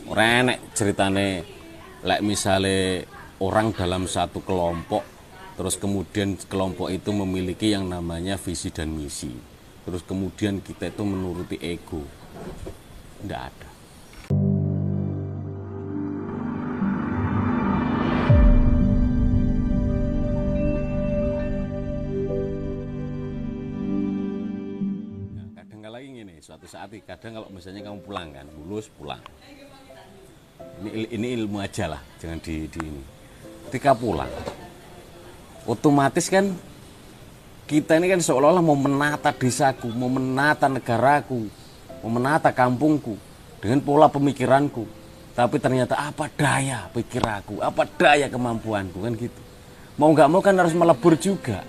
Ora enek ceritane lek misale orang dalam satu kelompok terus kemudian kelompok itu memiliki yang namanya visi dan misi. Terus kemudian kita itu menuruti ego. Nggak ada. Suatu saat kadang kalau misalnya kamu pulang kan, lulus pulang. Ini ilmu aja lah, jangan di ini. Ketika pulang, otomatis kan kita ini kan seolah-olah mau menata desaku, mau menata negaraku, mau menata kampungku dengan pola pemikiranku. Tapi ternyata apa daya pikirku, apa daya kemampuanku kan gitu. Mau nggak mau kan harus melebur juga.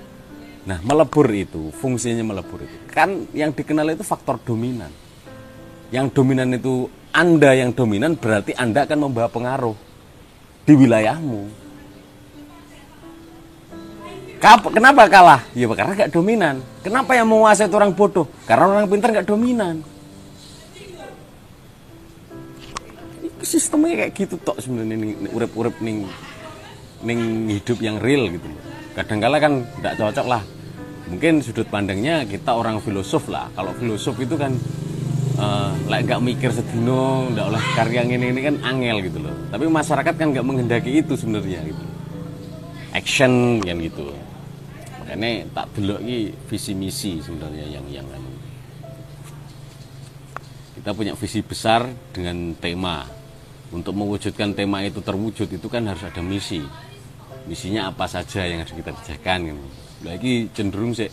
Nah, melebur itu, fungsinya melebur itu. Kan yang dikenal itu faktor dominan. Yang dominan itu Anda yang dominan, berarti Anda akan membawa pengaruh di wilayahmu. Kenapa kalah? Ya karena gak dominan. Kenapa yang menguasai itu orang bodoh? Karena orang pintar gak dominan. Sistemnya kayak gitu tok sebenarnya, urip-urip ning hidup yang real gitu. Kadang-kala kan tidak cocok lah. Mungkin sudut pandangnya kita orang filosof lah. Kalau filosof itu kan like gak mikir sedino, ndak oleh karya ini kan angel gitu loh. Tapi masyarakat kan gak menghendaki itu sebenarnya gitu. Action kan gitu. Makanya tak delok iki visi misi sebenarnya yang kita punya visi besar dengan tema. Untuk mewujudkan tema itu terwujud itu kan harus ada misi. Misinya apa saja yang harus kita kerjakan gitu. Lagi cenderung sik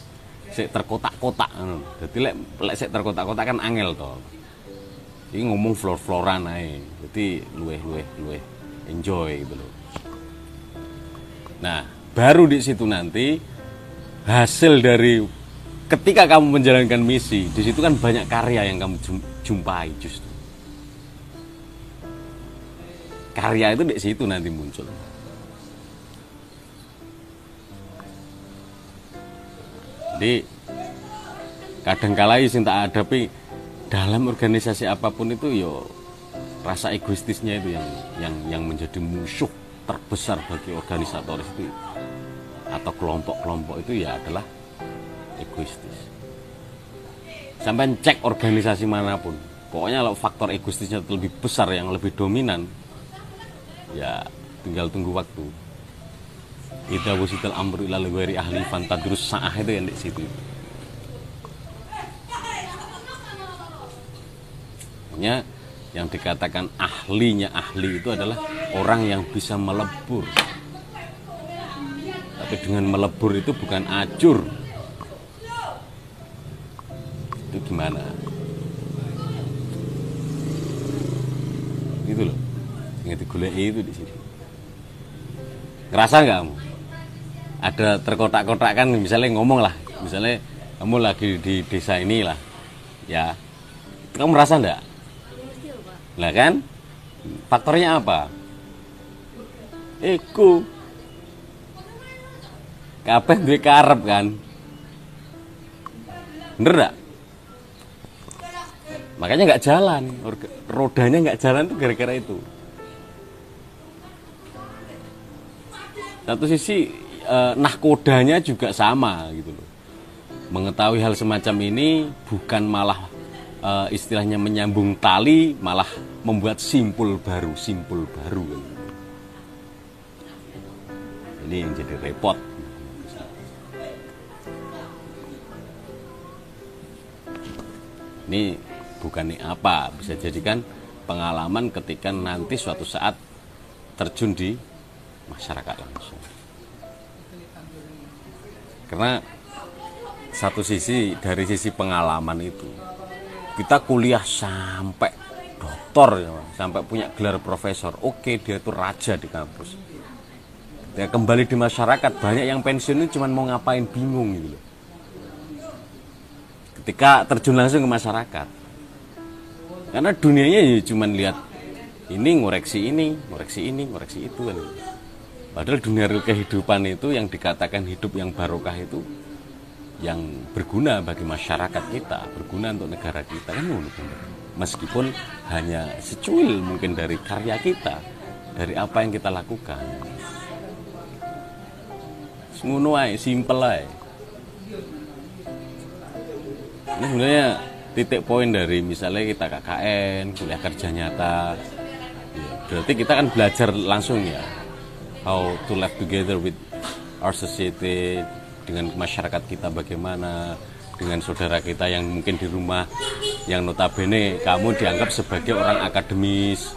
terkotak-kotak ngono. Dadi lek sik terkotak-kotak kan angel to. Iki ngomong flor-floran ae. Dadi luweh enjoy gitu loh. Nah, baru di situ nanti hasil dari ketika kamu menjalankan misi, di situ kan banyak karya yang kamu jumpai justru. Karya itu di situ nanti muncul. Jadi kadang-kala sing tak hadapi dalam organisasi apapun itu yo rasa egoistisnya itu yang menjadi musuh terbesar bagi organisatoris itu atau kelompok-kelompok itu ya adalah egoistis. Sampai cek organisasi manapun, pokoknya kalau faktor egoistisnya lebih besar, yang lebih dominan, ya tinggal tunggu waktu. Idza wusital amru ila ghairi ahli fantadrus sa'ah itu yang di situ. Makanya yang dikatakan ahlinya ahli itu adalah orang yang bisa melebur. Tapi dengan melebur itu bukan acur. Itu gimana? Gitu loh. Yang digoleki itu di situ. Ngerasa nggak kamu? Ada terkotak-kotak kan, misalnya ngomong lah, misalnya kamu lagi di desa ini lah, ya, kamu merasa enggak? Lah kan, faktornya apa? Ego, kabeh duwe karep kan, bener enggak? Makanya nggak jalan, rodanya nggak jalan tuh gara-gara itu. Satu sisi nahkodanya juga sama gitu loh. Mengetahui hal semacam ini bukan malah istilahnya menyambung tali, malah membuat simpul baru. Ini yang jadi repot. Ini bukannya apa, bisa jadikan pengalaman ketika nanti suatu saat terjun di masyarakat langsung. Karena satu sisi, dari sisi pengalaman itu, kita kuliah sampai doktor, sampai punya gelar profesor, oke, dia itu raja di kampus. Dia kembali di masyarakat, banyak yang pensiun itu cuma mau ngapain, bingung gitu loh. Ketika terjun langsung ke masyarakat, karena dunianya ya cuma lihat ini, ngoreksi itu kan. Padahal dunia real kehidupan itu yang dikatakan hidup yang barokah itu yang berguna bagi masyarakat kita, berguna untuk negara kita kan ngono bener. meskipun hanya secuil mungkin dari karya kita, dari apa yang kita lakukan. Ngono ae, simple ae. Ini sebenarnya titik poin dari misalnya kita KKN, kuliah kerja nyata. Ya, berarti kita kan belajar langsung ya, how to live together with our society, dengan masyarakat kita bagaimana, dengan saudara kita yang mungkin di rumah, yang notabene kamu dianggap sebagai orang akademis.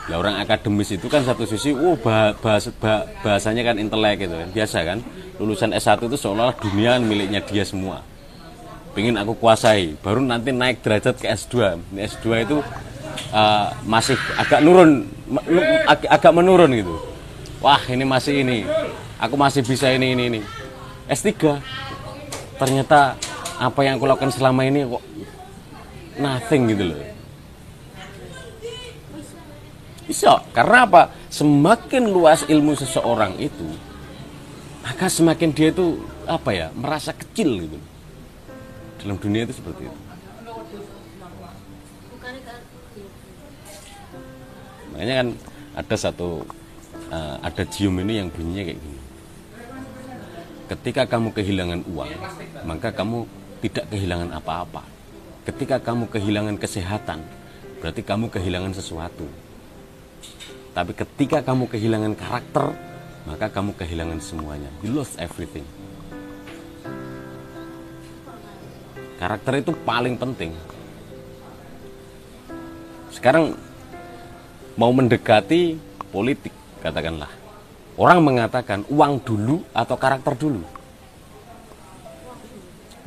Nah, orang akademis itu kan satu sisi, bahasanya kan intelek gitu kan, biasa kan. Lulusan S1 itu seolah-olah dunia miliknya dia semua. Pengen aku kuasai, baru nanti naik derajat ke S2. S2 itu masih agak agak menurun gitu. Wah, ini masih ini. Aku masih bisa ini. S3 ternyata apa yang aku lakukan selama ini kok nothing gitu loh. Bisa, karena apa? Semakin luas ilmu seseorang itu, maka semakin dia itu apa ya, merasa kecil gitu. Dalam dunia itu seperti itu. Makanya kan ada gium ini yang bunyinya kayak gini. Ketika kamu kehilangan uang, maka kamu tidak kehilangan apa-apa. Ketika kamu kehilangan kesehatan, berarti kamu kehilangan sesuatu. Tapi ketika kamu kehilangan karakter, maka kamu kehilangan semuanya. You lost everything. Karakter itu paling penting. Sekarang mau mendekati politik, katakanlah. Orang mengatakan uang dulu atau karakter dulu.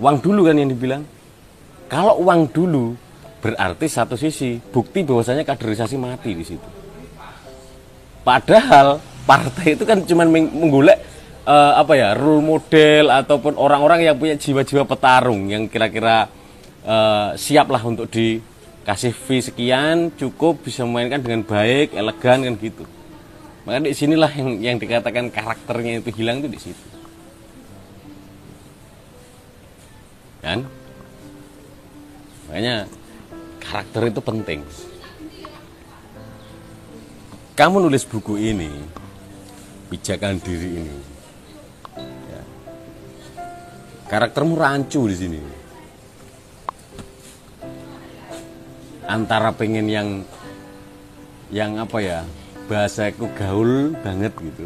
Uang dulu kan yang dibilang. Kalau uang dulu berarti satu sisi bukti bahwasanya kaderisasi mati di situ. Padahal partai itu kan cuma menggolek role model ataupun orang-orang yang punya jiwa-jiwa petarung yang kira-kira siaplah untuk dikasih fee sekian, cukup bisa memainkan dengan baik, elegan kan gitu. Maka di sinilah yang dikatakan karakternya itu hilang itu di situ. Kan? Makanya karakter itu penting. Kamu nulis buku ini, pijakan diri ini, ya. Karaktermu rancu di sini. Antara pengen yang apa ya, bahasaku gaul banget gitu,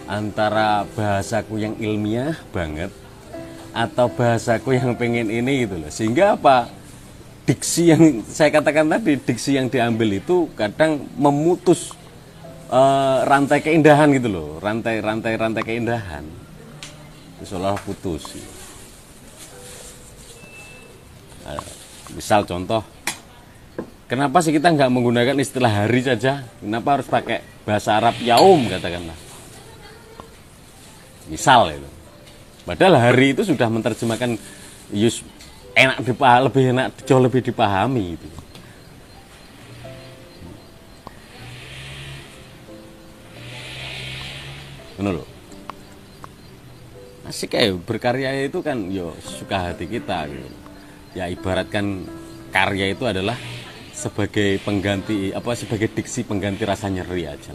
antara bahasaku yang ilmiah banget, atau bahasaku yang pengen ini gitu loh. Sehingga apa? Diksi yang saya katakan tadi, diksi yang diambil itu kadang memutus rantai keindahan gitu loh, rantai keindahan itu seolah putus. Nah, misal contoh, kenapa sih kita nggak menggunakan istilah hari saja? Kenapa harus pakai bahasa Arab yaum katakanlah? Misal itu. Padahal hari itu sudah menerjemahkan jauh lebih dipahami itu. Benar loh. Asik kayak berkarya itu kan yo suka hati kita gitu. Ya ibaratkan karya itu adalah sebagai pengganti sebagai diksi pengganti rasa nyeri aja.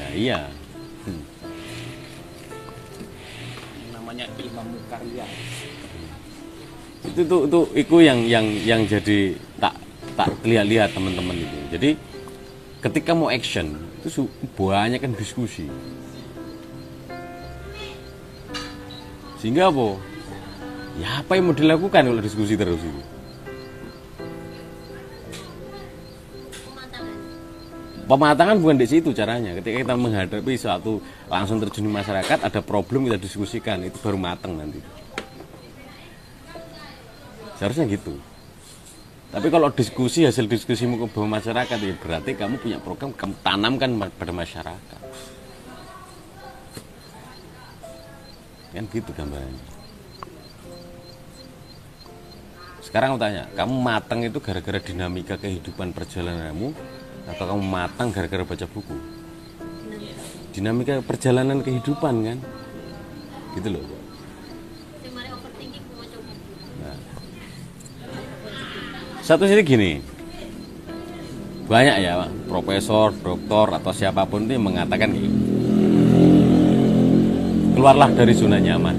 Nah iya. Namanya ilmu karya. Itu yang jadi tak lihat teman-teman itu. Jadi ketika mau action itu banyak kan diskusi. Sehingga apa? Ya apa yang mau dilakukan kalau diskusi terus itu? Pematangan bukan di situ caranya. Ketika kita menghadapi suatu langsung terjun di masyarakat, ada problem kita diskusikan, itu baru matang nanti. Seharusnya gitu. Tapi kalau diskusi, hasil diskusimu ke bawah masyarakat, ya berarti kamu punya program, kamu tanamkan pada masyarakat. Kan gitu gambarannya. Sekarang aku tanya, kamu matang itu gara-gara dinamika kehidupan perjalananmu, atau kamu matang gara-gara baca buku? Dinamika perjalanan kehidupan kan? Gitu loh. Satu sisi gini, banyak ya profesor, doktor atau siapapun itu mengatakan gitu. Keluarlah dari zona nyaman.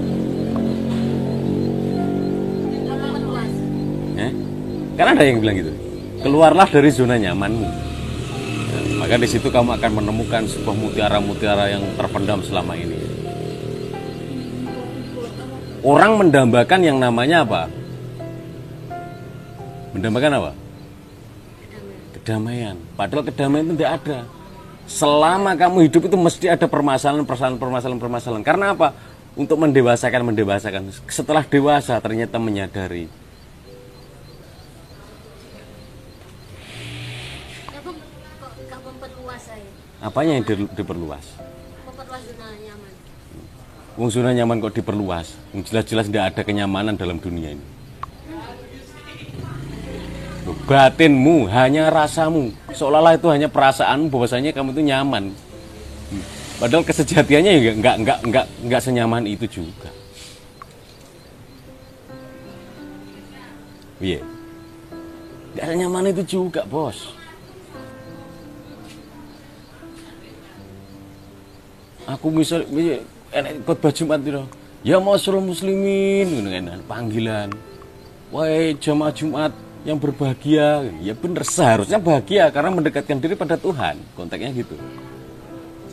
Karena ada yang bilang gitu. Keluarlah dari zona nyamanmu. Nah, maka di situ kamu akan menemukan sebuah mutiara-mutiara yang terpendam selama ini. Orang mendambakan yang namanya apa? Mendambakan apa? Kedamaian. Padahal kedamaian itu tidak ada. Selama kamu hidup itu mesti ada permasalahan. Karena apa? Untuk mendewasakan. Setelah dewasa ternyata menyadari. Apanya yang diperluas? Memperluas zona nyaman. Zona nyaman kok diperluas? Jelas-jelas tidak ada kenyamanan dalam dunia ini. Batinmu hanya rasamu, seolah-olah itu hanya perasaanmu bahwasanya kamu itu nyaman. Padahal kesejatiannya ya enggak senyaman itu juga. Iya. Enggak senyaman itu juga, Bos. Aku misal enek khotbah Jumat itu. Ya masyarul muslimin ngono panggilan. Wahai jamaah Jumat yang berbahagia, ya benar seharusnya bahagia karena mendekatkan diri pada Tuhan, konteksnya gitu.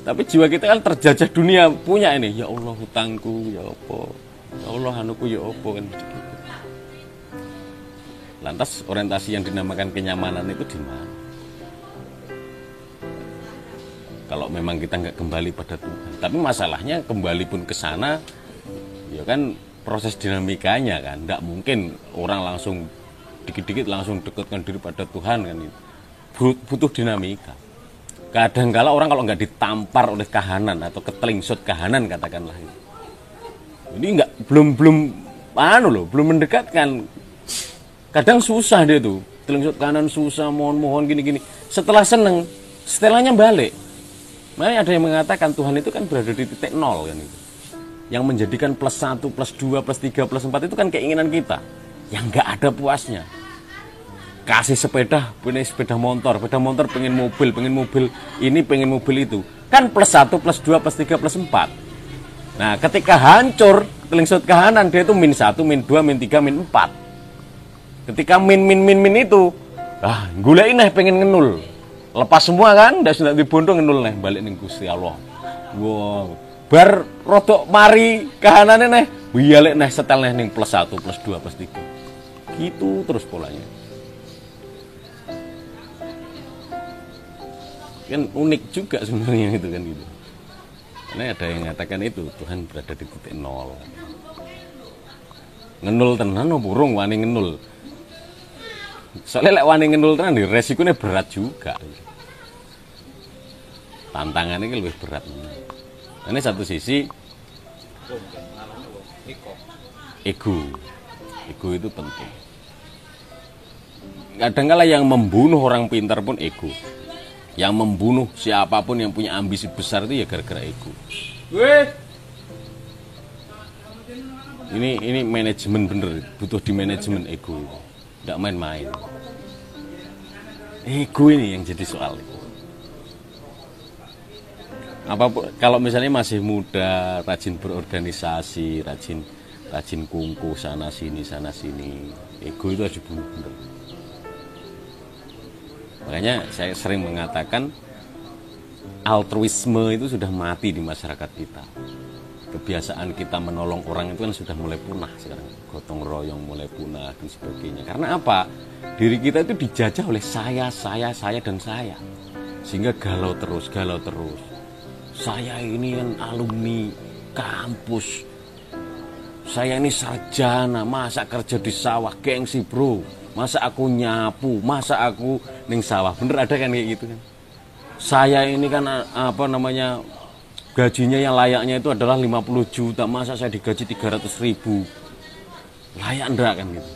Tapi jiwa kita kan terjajah dunia, punya ini, ya Allah hutangku, ya apa, ya Allah anuku, ya apa kan gitu. Lantas orientasi yang dinamakan kenyamanan itu di mana? Kalau memang kita nggak kembali pada Tuhan, tapi masalahnya kembali pun ke sana, ya kan proses dinamikanya kan, nggak mungkin orang langsung dikit-dikit langsung dekatkan diri pada Tuhan kan itu. Butuh dinamika. Kadang-kala orang kalau nggak ditampar oleh kahanan atau ketelingsut kahanan katakanlah itu. Ini belum mendekatkan. Kadang susah dia tuh, telingsut kahanan susah, mohon gini-gini. Setelah seneng, setelahnya balik. Makanya ada yang mengatakan Tuhan itu kan berada di titik nol kan itu. Yang menjadikan plus 1, plus 2, plus 3, plus 4 itu kan keinginan kita. Yang nggak ada puasnya. Kasih sepeda, punya sepeda motor pengen mobil ini, pengen mobil itu. Kan plus 1, plus 2, plus 3, plus 4. Nah ketika hancur, telingsut kahanan, dia itu min 1, min 2, min 3, min 4. Ketika min itu, gulain pengen ngenul. Lepas semua kan, sudah dibondong ngenul balik ning Gusti Allah. Wow. Bar rodok mari kahanane biyalek setel ning plus 1, plus 2, plus 3. Gitu terus polanya. Kan unik juga sebenarnya itu kan gitu. Karena ada yang mengatakan itu Tuhan berada di titik nol. Ngenul tenan burung wani ngenul. Soalnya lek wani ngenul tenan resikonya berat juga. Tantangannya lebih berat. Ini satu sisi ego itu penting. Kadang-kala yang membunuh orang pintar pun ego. Yang membunuh siapapun yang punya ambisi besar itu ya gara-gara ego. Ini manajemen bener, butuh di manajemen ego. Nggak main-main. Ego ini yang jadi soal. Apapun, kalau misalnya masih muda, rajin berorganisasi, rajin kungku sana sini, ego itu harus dibunuh bener. Makanya saya sering mengatakan altruisme itu sudah mati di masyarakat kita. Kebiasaan kita menolong orang itu kan sudah mulai punah sekarang. Gotong royong mulai punah dan sebagainya. Karena apa? Diri kita itu dijajah oleh saya dan saya. Sehingga galau terus. Saya ini kan alumni kampus. Saya ini sarjana, masa kerja di sawah, gengsi bro. Masa aku nyapu, masa aku ning sawah. Bener ada kan kayak gitu kan. Saya ini kan gajinya yang layaknya itu adalah 50 juta. Masa saya digaji 300.000. Layak enggak kan gitu.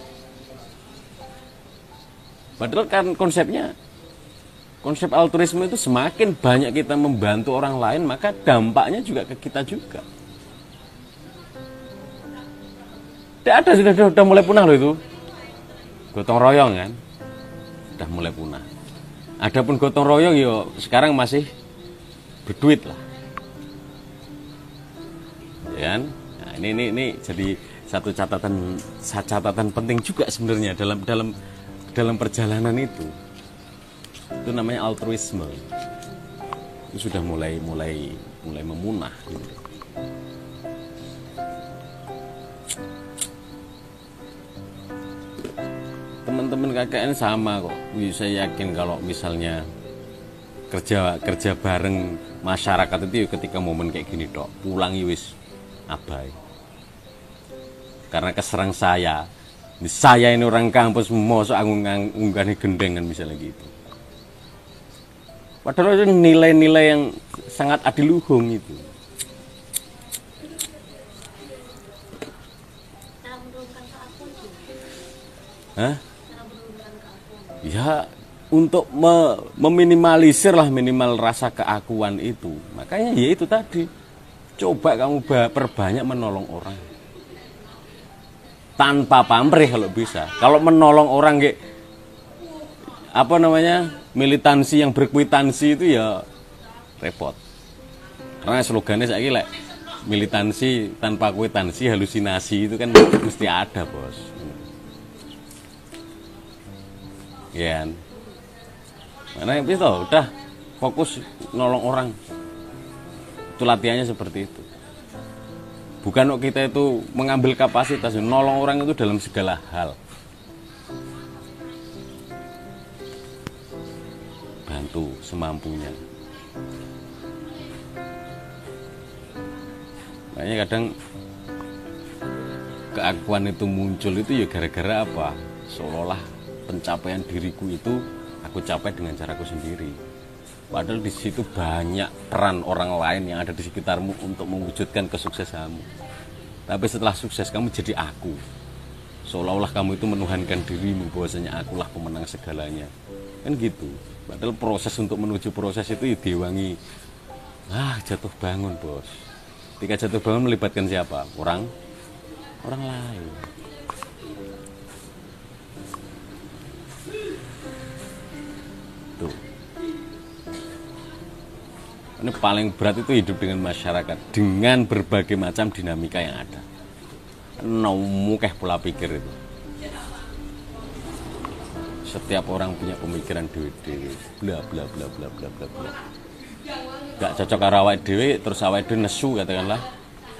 Padahal kan konsep altruisme itu semakin banyak kita membantu orang lain, maka dampaknya juga ke kita juga. Tidak ada, sudah mulai punah loh itu. Gotong royong kan. sudah mulai punah. Adapun gotong royong yo sekarang masih berduit lah. Ya kan? Nah, ini jadi satu catatan penting juga sebenarnya dalam perjalanan itu. Itu namanya altruisme. Itu sudah mulai memunah gitu. Teman-teman KKN sama kok. Saya yakin kalau misalnya kerja bareng masyarakat itu ketika momen kayak gini dok, pulang wis abai. Karena keserang saya ini orang kampus mosok unggahnya gendeng kan misalnya gitu. Padahal itu nilai-nilai yang sangat adiluhung itu. Cara menurunkan keakuan juga. Hah? Cara menurunkan keakuan. Ya untuk meminimalisir lah minimal rasa keakuan itu. Makanya ya itu tadi. Coba kamu perbanyak menolong orang. Tanpa pamrih kalau bisa. Kalau menolong orang kayak apa namanya? Militansi yang berkwitansi itu ya repot. Karena slogannya saya kira militansi tanpa kwitansi halusinasi itu kan mesti ada, Bos. Ya. Mana yang bisa udah fokus nolong orang. Itu latihannya seperti itu. Bukan kok kita itu mengambil kapasitas, nolong orang itu dalam segala hal. Bantu semampunya. Makanya kadang keakuan itu muncul itu ya gara-gara apa? Seolah-olah pencapaian diriku itu aku capai dengan caraku sendiri. Padahal di situ banyak peran orang lain yang ada di sekitarmu untuk mewujudkan kesuksesanmu. Tapi setelah sukses kamu jadi aku. Seolah-olah kamu itu menuhankan dirimu bahwasanya akulah pemenang segalanya. Kan gitu. Padahal proses untuk menuju proses itu diwangi jatuh bangun, Bos. Ketika jatuh bangun melibatkan siapa? Orang lain. Tuh. Ini paling berat itu hidup dengan masyarakat dengan berbagai macam dinamika yang ada. Mukeh pola pikir itu. Setiap orang punya pemikiran dewe-dewe, bla bla bla bla bla bla bla. Gak cocok karo awake dhewe, terus awake dhewe nesu katakanlah.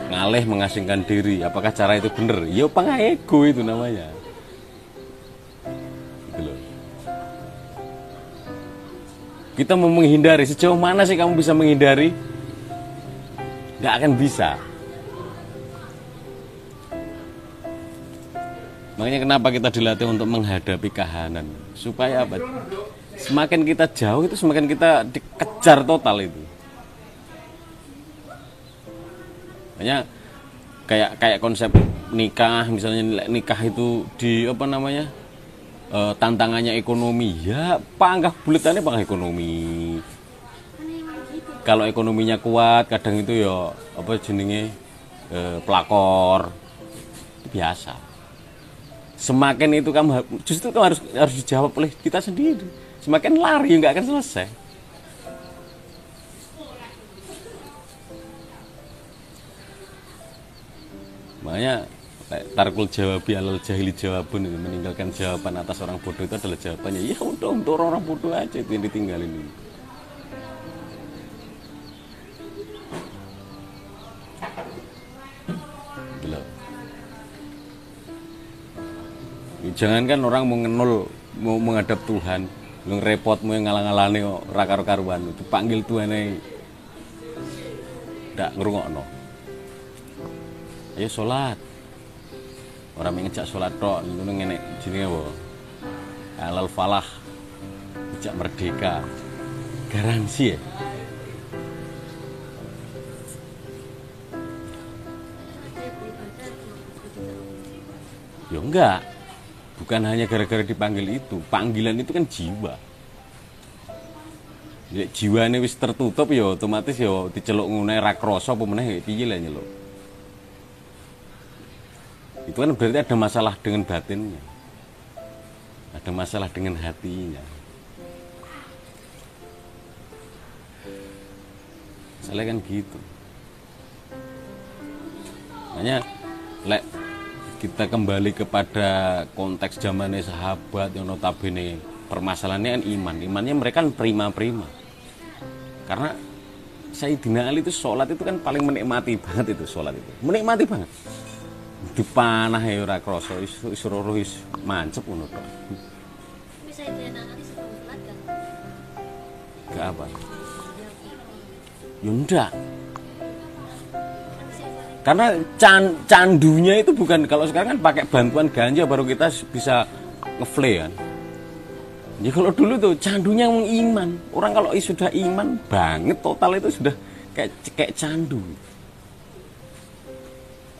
Ngalih mengasingkan diri. Apakah cara itu benar? Ya pengego itu namanya. Gitu loh. Kita mau menghindari, sejauh mana sih kamu bisa menghindari? Gak akan bisa. Makanya kenapa kita dilatih untuk menghadapi kahanan. Supaya apa? Semakin kita jauh itu semakin kita dikejar total itu. Makanya kayak konsep nikah, misalnya nikah itu di apa namanya? Tantangannya ekonomi, ya panggah buletannya panggah ekonomi. Kalau ekonominya kuat, kadang itu ya apa jenenge pelakor, itu biasa. Semakin itu kamu justru kamu harus dijawab oleh kita sendiri. Semakin lari nggak akan selesai. Makanya tarkul jawabi alal jahili jawabun itu, meninggalkan jawaban atas orang bodoh itu adalah jawabannya. Ya udah untuk orang bodoh aja itu yang ditinggalin ini. Belum. Jangankan orang mau ngenul, mau menghadap Tuhan, lu repot mau ngalang-alane kok ra karo-karuan, dipanggil Tuhane ndak ngrungokno. Ayo salat. Orang ngejak sholat tok, itu ngene jenenge apa? Halal falah, ngejak merdeka, garansi ya. Ya enggak, bukan hanya gara-gara dipanggil itu, panggilan itu kan jiwa. Ya, jiwane wis tertutup ya otomatis ya diceluk ngene ra krasa apa meneh piye lah nyeluk. Itu kan berarti ada masalah dengan batinnya, ada ada masalah dengan hatinya. Soalnya kan gitu. Makanya lek kita kembali kepada konteks zamannya sahabat yang notabene permasalahannya kan iman. Imannya mereka kan prima-prima. Karena Sayyidina Ali itu sholat itu kan paling menikmati banget itu sholat itu. Menikmati banget. Dipanah ya ora krasa wis roh wis mancep ngono tok. Bisa Sayyidina Ali sebelum sholat kan? Gak apa? Ya enggak. Karena candunya itu bukan, kalau sekarang kan pakai bantuan ganja baru kita bisa ngeflay kan. Ya kalau dulu tuh candunya iman. Orang kalau sudah iman banget total itu sudah kayak candu.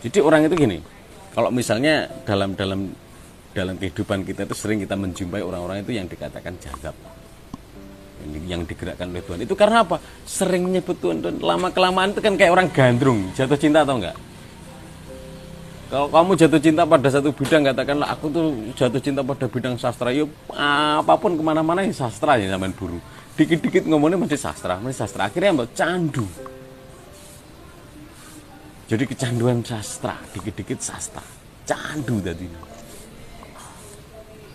Jadi orang itu gini, kalau misalnya dalam kehidupan kita itu sering kita menjumpai orang-orang itu yang dikatakan jagab, yang digerakkan oleh Tuhan. Itu karena apa? Sering menyebut Tuhan, dan lama-kelamaan itu kan kayak orang gandrung, jatuh cinta atau enggak? Kalau kamu jatuh cinta pada satu bidang, katakanlah aku tuh jatuh cinta pada bidang sastra, yuk apapun kemana-mana ya sastra ya zaman buru. Dikit-dikit ngomongnya masih sastra. Akhirnya mbak candu. Jadi kecanduan sastra, dikit-dikit sastra, candu tadi.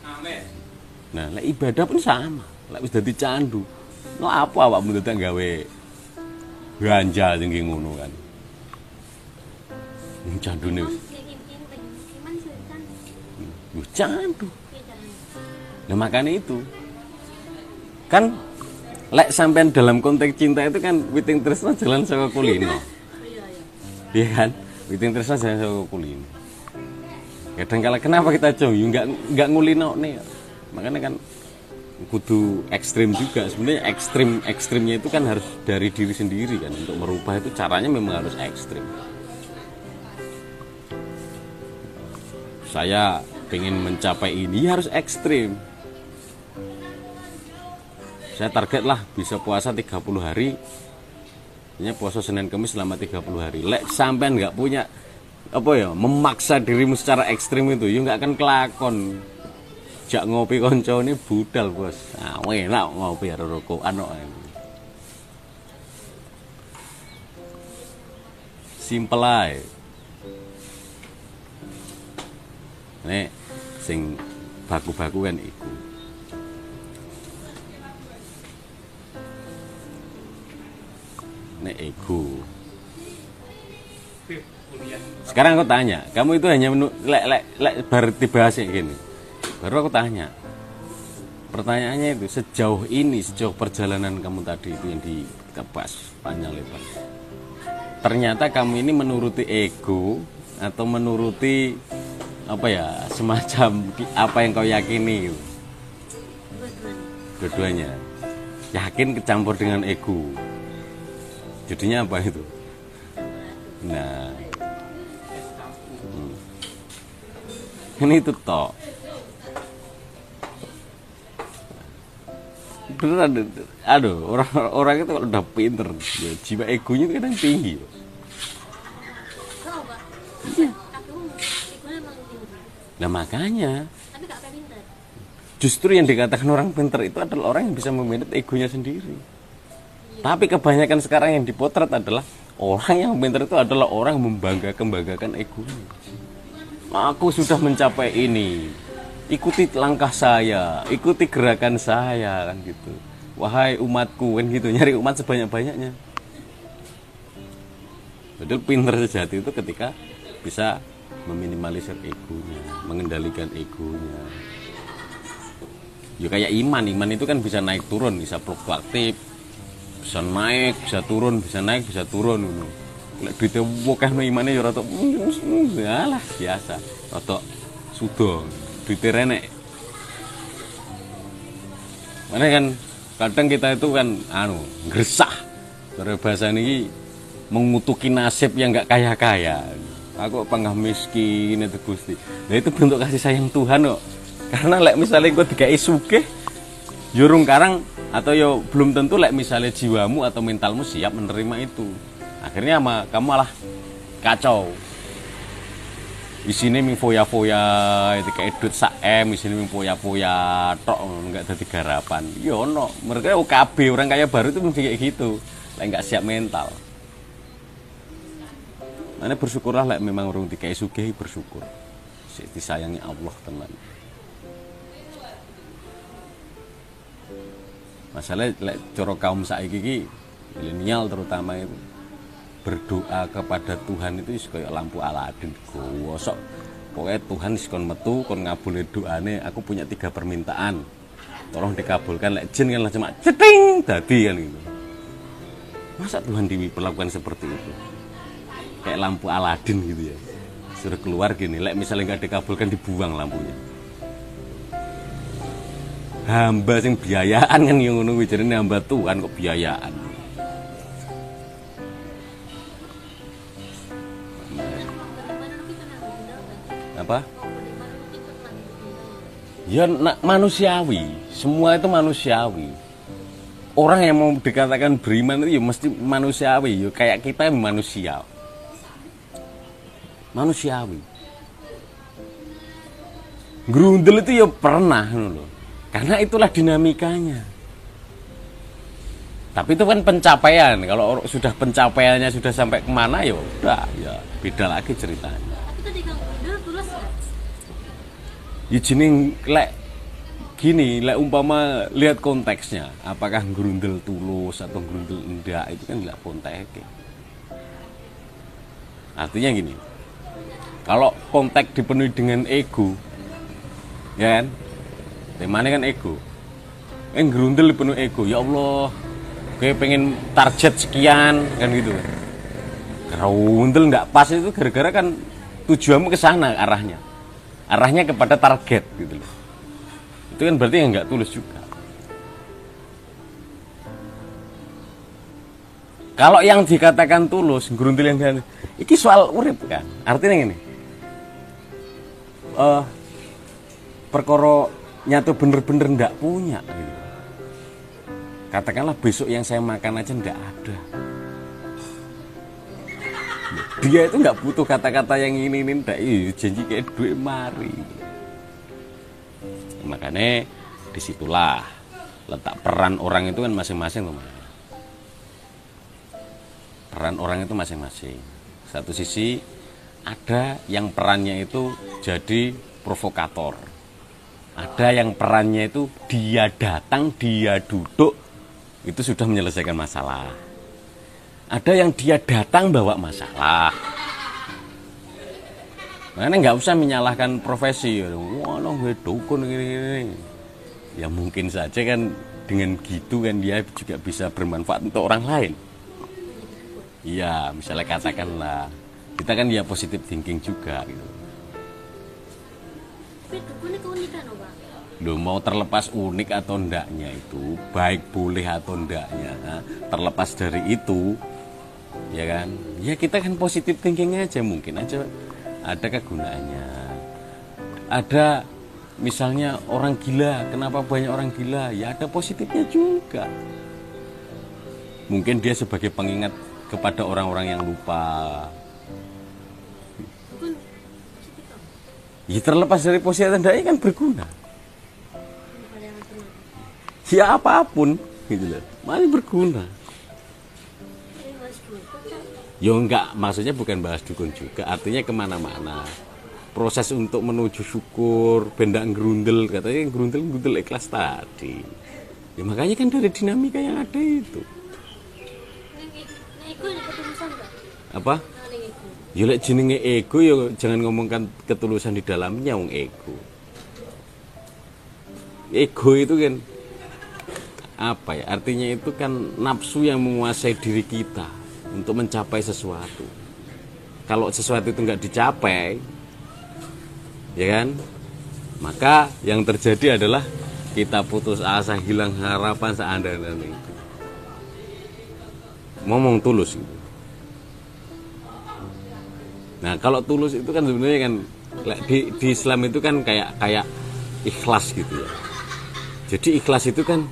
Amin. Nah, ibadah pun sama. Lek wis dadi candu. No apa awakmu dadi gawe ganja tinggi ngono kan. Candune wis. Candu. Nah makanya itu kan lek sampean dalam konteks cinta itu kan witing tresna jalan saka kulino. Iya kan? Witing tresna jalan saka kulino. Kadang-kala kenapa kita jauh? Enggak ngulino nih. Makanya kan kudu ekstrim juga. Sebenarnya ekstrimnya itu kan harus dari diri sendiri kan. Untuk merubah itu caranya memang harus ekstrim. Saya pengen mencapai ini harus ekstrim. Saya target lah bisa puasa 30 hari. Ini puasa Senin Kamis selama 30 hari. Lek sampean nggak punya apa ya, memaksa dirimu secara ekstrim itu, ya nggak akan kelakon. Jak ngopi konco ini budal bos. Nah, enak ngopi ya rokokan kok. Simple aja. Nek sing baku-baku kan iku. Nek ego. Sekarang aku tanya, kamu itu hanya lek baru dibahas kayak gini. Baru aku tanya. Pertanyaannya itu sejauh perjalanan kamu tadi itu yang dikebas panjang lebar. Ternyata kamu ini menuruti ego atau menuruti apa ya, semacam apa yang kau yakini gitu. Dua-duanya yakin kecampur dengan ego, jadinya apa itu? Nah ini itu toh beneran. Aduh, orang itu kalau udah pinter ya, jiwa egonya itu kadang tinggi. Nah makanya justru yang dikatakan orang pinter itu adalah orang yang bisa memanage egonya sendiri. Tapi kebanyakan sekarang yang dipotret adalah orang yang pinter itu adalah orang yang membanggakan egonya. Aku sudah mencapai ini, ikuti langkah saya, ikuti gerakan saya kan gitu. Wahai umatku kan gitu, nyari umat sebanyak-banyaknya. Padahal pinter sejati itu ketika bisa meminimalisir egonya, mengendalikan egonya. Ya kayak iman itu kan bisa naik turun, bisa fluktuatif, bisa naik, bisa turun, bisa naik, bisa turun gitu. Lek duite wokeh imane ya rada alah biasa, rada sudo, duite renek. Mana kan kadang kita itu kan gresah. Cara bahasa ini mengutuki nasib yang enggak kaya-kaya. Aku pangah miskin itu Gusti. Nah itu bentuk kasih sayang Tuhan kok. Karena lek misalnya gue dikai sugih jurung karang atau yo belum tentu lek misalnya jiwamu atau mentalmu siap menerima itu. Akhirnya kamu malah kacau. isine ming foya-foya ketika edut sak M isine ming foya-foya tok enggak dadi garapan. Ya ono, mereka OKB orang kaya baru itu mesti kayak gitu. Lek enggak siap mental. Mana bersyukurlah lek memang urung dikai sugih bersyukur. Sik disayangi Allah tenan. Masalah lek cara kaum saiki iki milenial terutama itu berdoa kepada Tuhan itu kayak lampu Aladin gosok pokoknya Tuhan kon metu kon ngabulin doane aku punya 3 permintaan tolong dikabulkan lek jin kan langsung ceting dadi kan gitu. Masa Tuhan diperlakukan seperti itu kayak lampu Aladin gitu ya suruh keluar gini lek misalnya nggak dikabulkan dibuang lampunya hamba sing biayaan kan yang ngono kuwi jenenge hamba Tuhan kok biayaan. Apa? Ya manusiawi, semua itu manusiawi. Orang yang mau dikatakan beriman itu ya mesti manusiawi, ya kayak kita manusia. Manusiawi. Grundel itu ya pernah loh. Karena itulah dinamikanya. Tapi itu kan pencapaian. Kalau sudah pencapaiannya sudah sampai kemana ya udah, ya beda lagi ceritanya. Ya jeneng lek gini, lek umpama lihat konteksnya, apakah grundel tulus atau grundel enggak itu kan lihat konteksnya. Artinya gini, kalau konteks dipenuhi dengan ego, ya kan, temanya kan ego, grundel dipenuhi ego, ya Allah, gue pengen target sekian kan gitu. Grundel enggak pas itu gara-gara kan tujuanmu ke sana arahnya kepada target gitu loh. Itu kan berarti enggak tulus juga. Kalau yang dikatakan tulus, grundel yang kan, ini soal urip kan. Artinya gini, perkara nyatu bener-bener enggak punya gitu. Katakanlah besok yang saya makan aja enggak ada. Dia itu nggak butuh kata-kata yang ini ndak janji kayak duit mari. Makanya disitulah letak peran orang itu kan masing-masing teman. Peran orang itu masing-masing. Satu sisi ada yang perannya itu jadi provokator. Ada yang perannya itu dia datang, dia duduk itu sudah menyelesaikan masalah. Ada yang dia datang bawa masalah. Makanya nggak usah menyalahkan profesi. Wah, gue dukun gini. Ya mungkin saja kan dengan gitu kan dia juga bisa bermanfaat untuk orang lain. Iya, misalnya katakanlah kita kan ya positive thinking juga gitu. Tapi dukunnya keunikan, Pak. Loh, mau terlepas unik atau ndaknya itu, baik boleh atau ndaknya, terlepas dari itu, ya kan? Ya kita kan positive thinking aja, mungkin aja ada kegunaannya. Ada misalnya orang gila, kenapa banyak orang gila? Ya ada positifnya juga. Mungkin dia sebagai pengingat kepada orang-orang yang lupa. Ya terlepas dari positif atau ndaknya kan berguna. Ya apapun gitu loh, masih berguna. Ya enggak, maksudnya bukan bahas dukun juga, artinya kemana-mana. Proses untuk menuju syukur, benda ngerundel, katanya ngerundel ikhlas tadi. Ya makanya kan dari dinamika yang ada itu. Apa? Ya lek jenenge ego ya jangan ngomongkan ketulusan di dalamnya wong ego. Ego itu kan apa ya? Artinya itu kan nafsu yang menguasai diri kita untuk mencapai sesuatu. Kalau sesuatu itu nggak dicapai, ya kan? Maka yang terjadi adalah kita putus asa, hilang harapan seandainya itu. Ngomong tulus gitu. Nah, kalau tulus itu kan sebenarnya kan di Islam itu kan kayak ikhlas gitu ya. Jadi ikhlas itu kan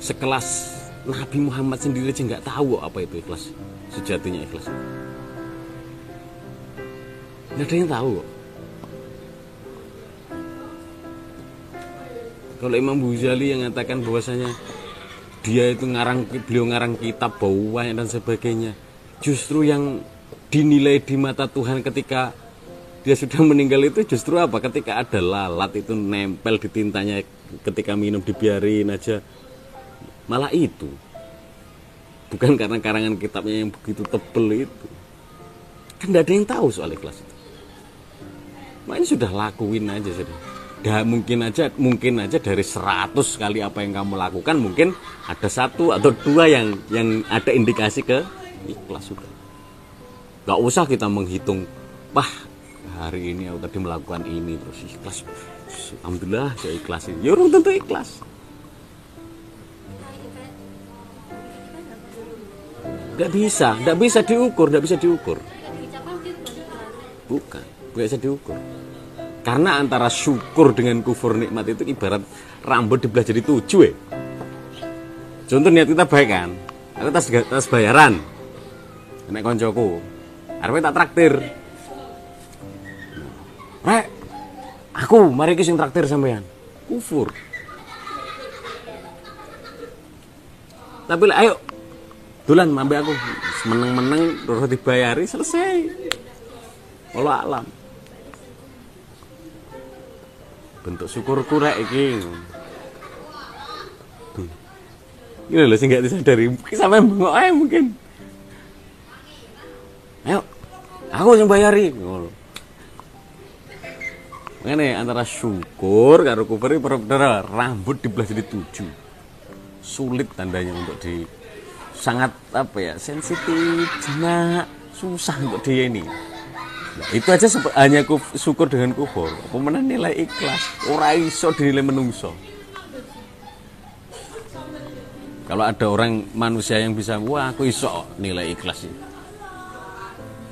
sekelas Nabi Muhammad sendiri aja nggak tahu apa itu ikhlas, sejatinya ikhlas. Nggak ada yang tahu kok. Kalau Imam Ghazali yang mengatakan bahwasanya beliau ngarang kitab bauah dan sebagainya, justru yang dinilai di mata Tuhan ketika dia sudah meninggal itu justru apa? Ketika ada lalat itu nempel di tintanya, ketika minum dibiarin aja, malah itu. Bukan karena karangan kitabnya yang begitu tebel itu. Kan tidak ada yang tahu soal ikhlas itu. Makanya sudah lakuin aja sudah. Mungkin aja dari 100 kali apa yang kamu lakukan, mungkin ada 1 atau 2 yang ada indikasi ke ikhlas sudah. Gak usah kita menghitung, wah hari ini aku tadi melakukan ini terus ikhlas. Alhamdulillah saya ikhlas. Ya orang tentu ikhlas. Gak bisa diukur. Bukan bisa diukur. Karena antara syukur dengan kufur nikmat itu ibarat rambut dibelah jadi 7 ya. Contoh niat kita baik kan, aku tas bayaran, nek koncoku, arep tak traktir. Rek, aku mari ki sing traktir sampean. Kufur. Tapi ayo, dolan mambe aku, meneng-meneng terus dibayari selesai. Wallah alam. Bentuk syukurku rek iki. Ini loh sih gak disadari, sampai bengok aja mungkin. Ayo, aku yang bayari. Makanya antara syukur karo kufur ini benar rambut dibelah jadi 7. Sulit tandanya untuk sangat sensitif, jenak, susah untuk dia ini. Nah, itu aja hanya syukur dengan kufur. Pemenang nilai ikhlas, ora iso dinilai menungso. Kalau ada orang manusia yang bisa, wah aku iso nilai ikhlas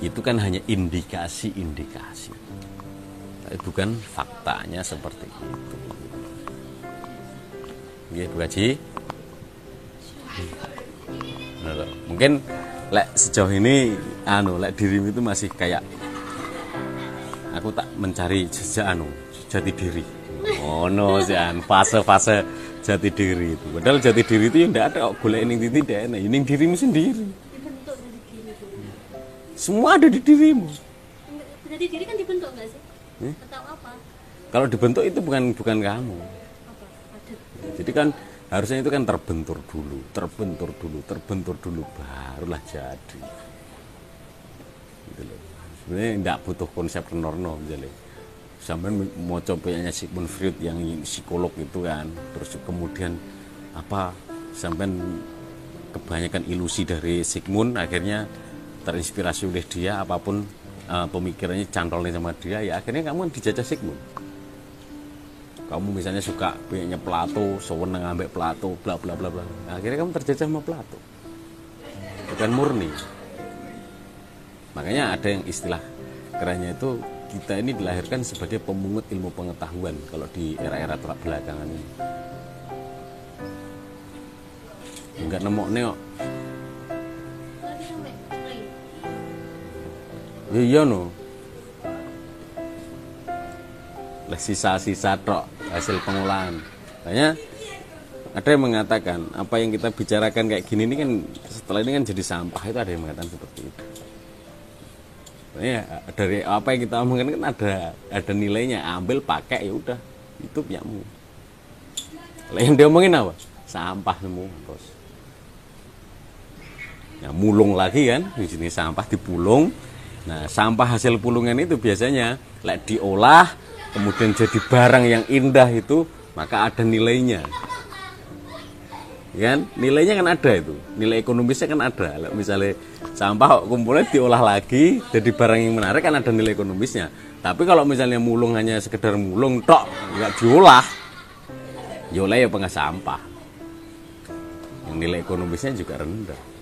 itu kan hanya indikasi-indikasi, tapi bukan faktanya seperti itu. Ya Bu Haji. Mungkin sejauh ini dirimu itu masih kayak aku tak mencari jati diri. Oh no, fase-fase jati diri itu. Padahal jati diri itu yang tidak ada, golek ning titik tidak enak, ning dirimu sendiri. Dibentuk dari diri itu. Semua ada di dirimu. Jadi diri kan dibentuk nggak sih? Atau apa? Kalau dibentuk itu bukan kamu. Apa? Ada. Jadi kan harusnya itu kan terbentur dulu, barulah jadi. Gitu loh. Sebenarnya tidak butuh konsep Renorno misalnya. Sampai mau cobanya Sigmund Freud yang psikolog itu kan, terus kemudian sampai kebanyakan ilusi dari Sigmund, akhirnya terinspirasi oleh dia, apapun pemikirannya cantolnya sama dia, ya akhirnya kamu dijajah Sigmund. Kamu misalnya suka punya Plato, sewenang ambek Plato, bla bla bla bla, akhirnya kamu terjajah sama Plato, bukan murni. Makanya ada yang istilah kerennya itu, kita ini dilahirkan sebagai pemungut ilmu pengetahuan kalau di era-era belakangan ini. Enggak nemokne kok. Iya no. Lah sisa-sisa tok hasil pengolahan. Makanya ada yang mengatakan apa yang kita bicarakan kayak gini ini kan setelah ini kan jadi sampah, itu ada yang mengatakan seperti itu. Ya, dari apa yang kita omongkan kan ada nilainya, ambil pakai ya udah, itu punya,mu. Yang dia omongin apa? Sampah semua terus. Ya mulung lagi kan, di sini sampah dipulung. Nah, sampah hasil pulungan itu biasanya diolah, kemudian jadi barang yang indah itu, maka ada nilainya. Kan? Nilainya kan ada itu, nilai ekonomisnya kan ada. Misalnya sampah kumpulnya diolah lagi jadi barang yang menarik kan ada nilai ekonomisnya. Tapi kalau misalnya mulung hanya sekedar mulung tok, nggak diolah, yolah ya pengas sampah, yang nilai ekonomisnya juga rendah.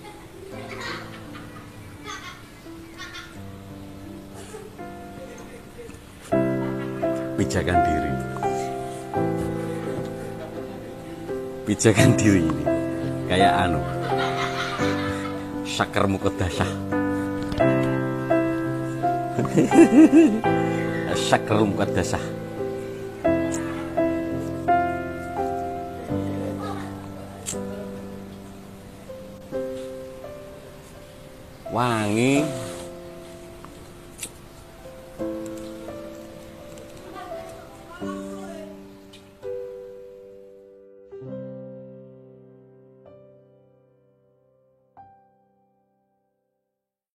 Pijakan diri ini kayak Sakar Muqaddasah. Syakrum Qaddasah. Wangi